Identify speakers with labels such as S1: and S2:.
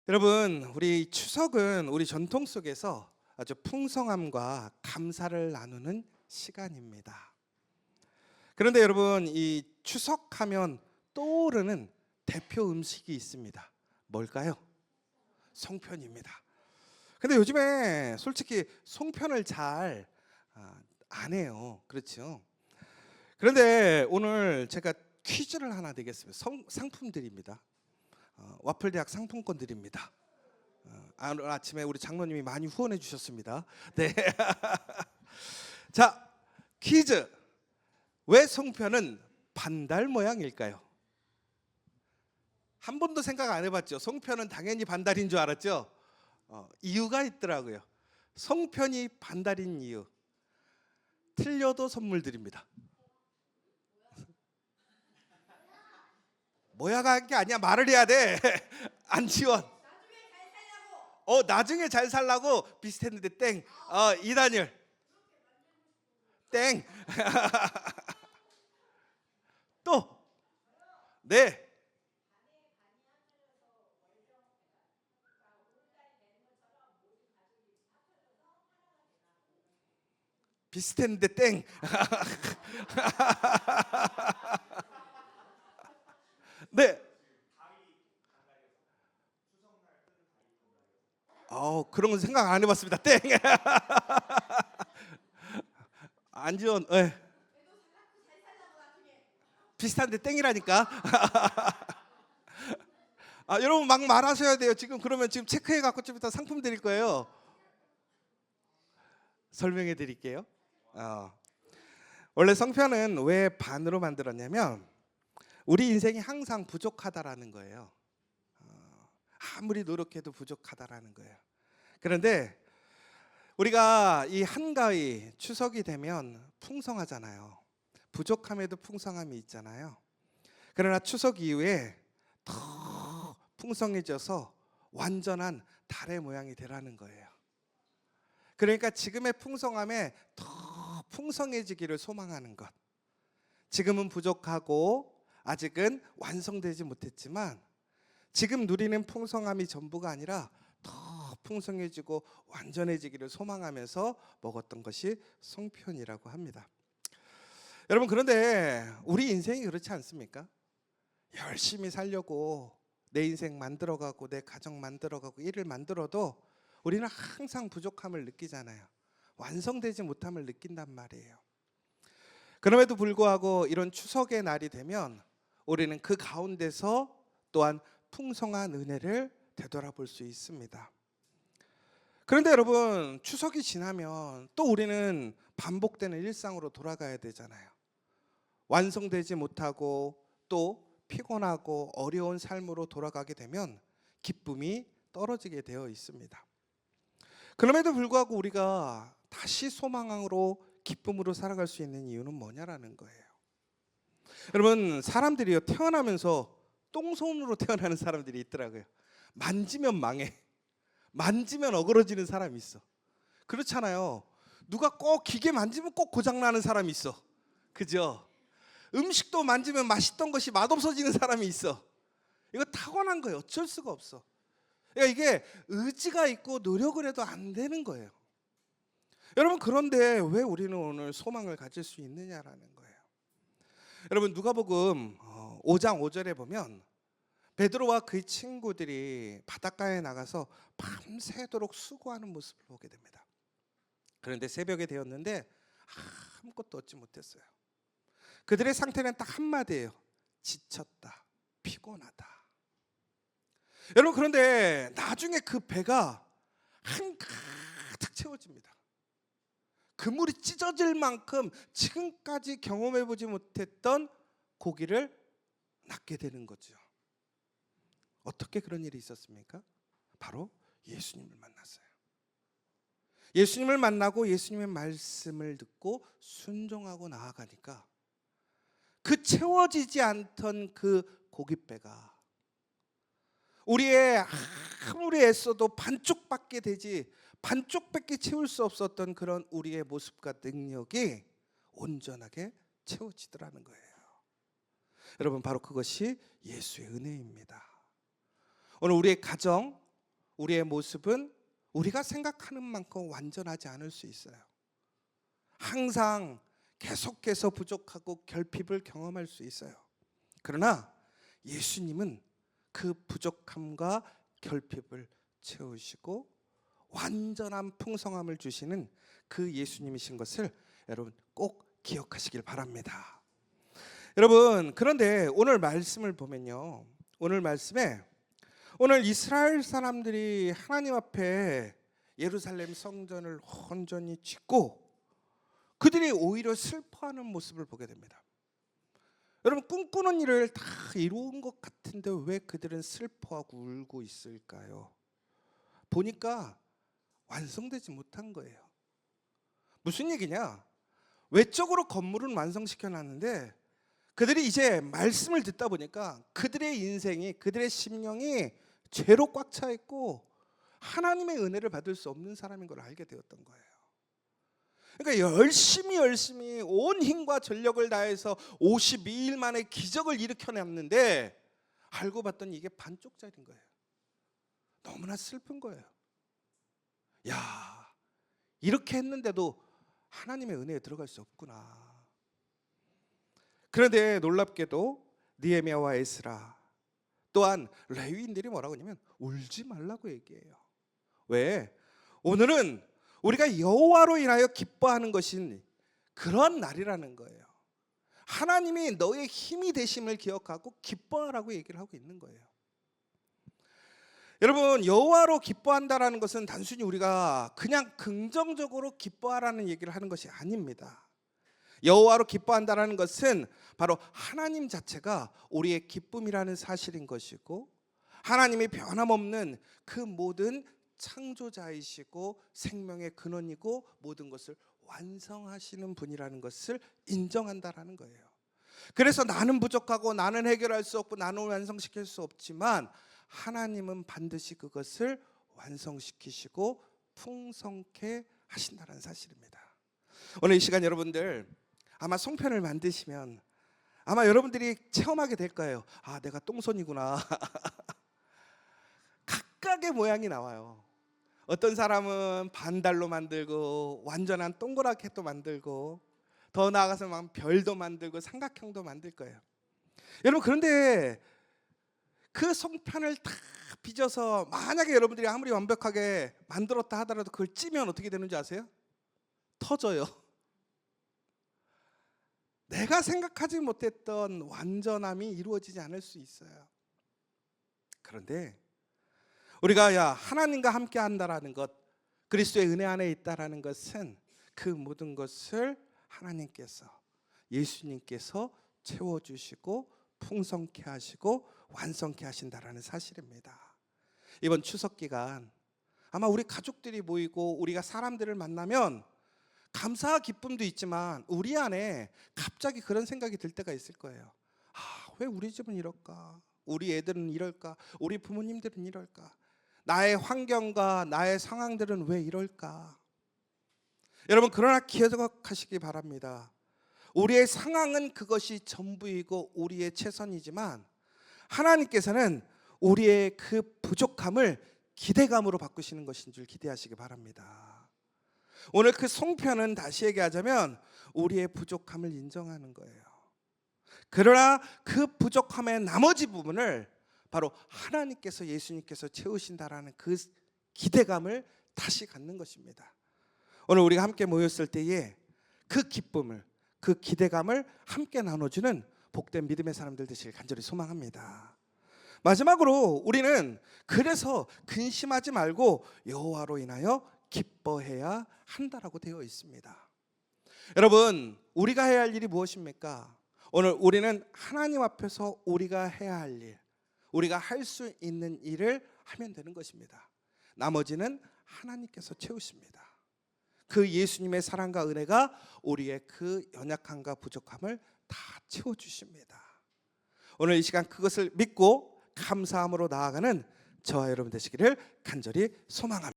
S1: 여러분, 우리 추석은 우리 전통 속에서 아주 풍성함과 감사를 나누는 시간입니다. 그런데 여러분, 이 추석하면 떠오르는 대표 음식이 있습니다. 뭘까요? 송편입니다. 근데 요즘에 솔직히 송편을 잘 안 해요. 그렇죠? 그런데 오늘 제가 퀴즈를 하나 드리겠습니다. 상품 드립니다. 와플대학 상품권 드립니다. 오늘 아침에 우리 장로님이 많이 후원해 주셨습니다. 네. 자, 퀴즈. 왜 송편은 반달 모양일까요? 한 번도 생각 안 해봤죠? 송편은 당연히 반달인 줄 알았죠? 이유가 있더라고요. 송편이 반달인 이유. 틀려도 선물 드립니다. 모양한 게 아니야. 말을 해야 돼. 안지원. 나중에 잘 살라고 비슷했는데 땡. 이단열. 땡. 또. 네. 비슷했는데 땡. 네. 그런 건 생각 안 해봤습니다. 땡. 안지원. 네. 비슷한데 땡이라니까. 여러분 막 말하셔야 돼요. 그러면 체크해 갖고 좀 이따 상품 드릴 거예요. 설명해 드릴게요. 원래 송편은 왜 반으로 만들었냐면 우리 인생이 항상 부족하다라는 거예요. 아무리 노력해도 부족하다라는 거예요. 그런데 우리가 이 한가위 추석이 되면 풍성하잖아요. 부족함에도 풍성함이 있잖아요. 그러나 추석 이후에 더 풍성해져서 완전한 달의 모양이 되라는 거예요. 그러니까 지금의 풍성함에 더 풍성해지기를 소망하는 것. 지금은 부족하고 아직은 완성되지 못했지만 지금 누리는 풍성함이 전부가 아니라 더 풍성해지고 완전해지기를 소망하면서 먹었던 것이 송편이라고 합니다. 여러분, 그런데 우리 인생이 그렇지 않습니까? 열심히 살려고 내 인생 만들어가고 내 가정 만들어가고 일을 만들어도 우리는 항상 부족함을 느끼잖아요. 완성되지 못함을 느낀단 말이에요. 그럼에도 불구하고 이런 추석의 날이 되면 우리는 그 가운데서 또한 풍성한 은혜를 되돌아볼 수 있습니다. 그런데 여러분, 추석이 지나면 또 우리는 반복되는 일상으로 돌아가야 되잖아요. 완성되지 못하고 또 피곤하고 어려운 삶으로 돌아가게 되면 기쁨이 떨어지게 되어 있습니다. 그럼에도 불구하고 우리가 다시 소망으로 기쁨으로 살아갈 수 있는 이유는 뭐냐라는 거예요. 여러분, 사람들이요, 태어나면서 똥손으로 태어나는 사람들이 있더라고요. 만지면 망해. 만지면 어그러지는 사람이 있어. 그렇잖아요. 누가 꼭 기계 만지면 꼭 고장나는 사람이 있어. 그죠? 음식도 만지면 맛있던 것이 맛없어지는 사람이 있어. 이거 타고난 거예요. 어쩔 수가 없어. 그러니까 이게 의지가 있고 노력을 해도 안 되는 거예요. 여러분, 그런데 왜 우리는 오늘 소망을 가질 수 있느냐라는 거예요. 여러분, 누가복음 5장 5절에 보면 베드로와 그의 친구들이 바닷가에 나가서 밤새도록 수고하는 모습을 보게 됩니다. 그런데 새벽에 되었는데 아무것도 얻지 못했어요. 그들의 상태는 딱 한마디예요. 지쳤다, 피곤하다. 여러분, 그런데 나중에 그 배가 한가득 채워집니다. 그물이 찢어질 만큼 지금까지 경험해보지 못했던 고기를 낚게 되는 거죠. 어떻게 그런 일이 있었습니까? 바로 예수님을 만났어요. 예수님을 만나고 예수님의 말씀을 듣고 순종하고 나아가니까 그 채워지지 않던 그 고깃배가 우리의 아무리 애써도 반쪽밖에 채울 수 없었던 그런 우리의 모습과 능력이 온전하게 채워지더라는 거예요. 여러분, 바로 그것이 예수의 은혜입니다. 오늘 우리의 가정, 우리의 모습은 우리가 생각하는 만큼 완전하지 않을 수 있어요. 항상 계속해서 부족하고 결핍을 경험할 수 있어요. 그러나 예수님은 그 부족함과 결핍을 채우시고 완전한 풍성함을 주시는 그 예수님이신 것을 여러분 꼭 기억하시길 바랍니다. 여러분, 그런데 오늘 말씀을 보면요, 오늘 말씀에 오늘 이스라엘 사람들이 하나님 앞에 예루살렘 성전을 온전히 짓고 그들이 오히려 슬퍼하는 모습을 보게 됩니다. 여러분, 꿈꾸는 일을 다 이루은 것 같은데 왜 그들은 슬퍼하고 울고 있을까요? 보니까 완성되지 못한 거예요. 무슨 얘기냐? 외적으로 건물은 완성시켜 놨는데 그들이 이제 말씀을 듣다 보니까 그들의 인생이, 그들의 심령이 죄로 꽉 차 있고 하나님의 은혜를 받을 수 없는 사람인 걸 알게 되었던 거예요. 그러니까 열심히 온 힘과 전력을 다해서 52일 만에 기적을 일으켜냈는데 알고 봤더니 이게 반쪽짜리인 거예요. 너무나 슬픈 거예요. 야, 이렇게 했는데도 하나님의 은혜에 들어갈 수 없구나. 그런데 놀랍게도 느헤미야와 에스라 또한 레위인들이 뭐라고 하냐면 울지 말라고 얘기해요. 왜? 오늘은 우리가 여호와로 인하여 기뻐하는 것인 그런 날이라는 거예요. 하나님이 너의 힘이 되심을 기억하고 기뻐하라고 얘기를 하고 있는 거예요. 여러분, 여호와로 기뻐한다라는 것은 단순히 우리가 그냥 긍정적으로 기뻐하라는 얘기를 하는 것이 아닙니다. 여호와로 기뻐한다라는 것은 바로 하나님 자체가 우리의 기쁨이라는 사실인 것이고 하나님이 변함없는 그 모든 창조자이시고 생명의 근원이고 모든 것을 완성하시는 분이라는 것을 인정한다라는 거예요. 그래서 나는 부족하고 나는 해결할 수 없고 나는 완성시킬 수 없지만 하나님은 반드시 그것을 완성시키시고 풍성케 하신다는 사실입니다. 오늘 이 시간 여러분들 아마 송편을 만드시면 아마 여러분들이 체험하게 될 거예요. 아, 내가 똥손이구나. 각각의 모양이 나와요. 어떤 사람은 반달로 만들고 완전한 동그랗게도 만들고 더 나아가서 막 별도 만들고 삼각형도 만들 거예요. 여러분, 그런데 그 송편을 다 빚어서 만약에 여러분들이 아무리 완벽하게 만들었다 하더라도 그걸 찌면 어떻게 되는지 아세요? 터져요. 내가 생각하지 못했던 완전함이 이루어지지 않을 수 있어요. 그런데 우리가 하나님과 함께 한다라는 것, 그리스도의 은혜 안에 있다라는 것은 그 모든 것을 하나님께서, 예수님께서 채워주시고 풍성케 하시고 완성케 하신다라는 사실입니다. 이번 추석 기간 아마 우리 가족들이 모이고 우리가 사람들을 만나면 감사와 기쁨도 있지만 우리 안에 갑자기 그런 생각이 들 때가 있을 거예요. 아, 왜 우리 집은 이럴까? 우리 애들은 이럴까? 우리 부모님들은 이럴까? 나의 환경과 나의 상황들은 왜 이럴까? 여러분, 그러나 기억하시기 바랍니다. 우리의 상황은 그것이 전부이고 우리의 최선이지만 하나님께서는 우리의 그 부족함을 기대감으로 바꾸시는 것인 줄 기대하시기 바랍니다. 오늘 그 송편은 다시 얘기하자면 우리의 부족함을 인정하는 거예요. 그러나 그 부족함의 나머지 부분을 바로 하나님께서, 예수님께서 채우신다라는 그 기대감을 다시 갖는 것입니다. 오늘 우리가 함께 모였을 때에 그 기쁨을, 그 기대감을 함께 나눠주는 복된 믿음의 사람들 되시길 간절히 소망합니다. 마지막으로 우리는 그래서 근심하지 말고 여호와로 인하여 기뻐해야 한다라고 되어 있습니다. 여러분, 우리가 해야 할 일이 무엇입니까? 오늘 우리는 하나님 앞에서 우리가 해야 할 일, 우리가 할 수 있는 일을 하면 되는 것입니다. 나머지는 하나님께서 채우십니다. 그 예수님의 사랑과 은혜가 우리의 그 연약함과 부족함을 다 채워주십니다. 오늘 이 시간 그것을 믿고 감사함으로 나아가는 저와 여러분 되시기를 간절히 소망합니다.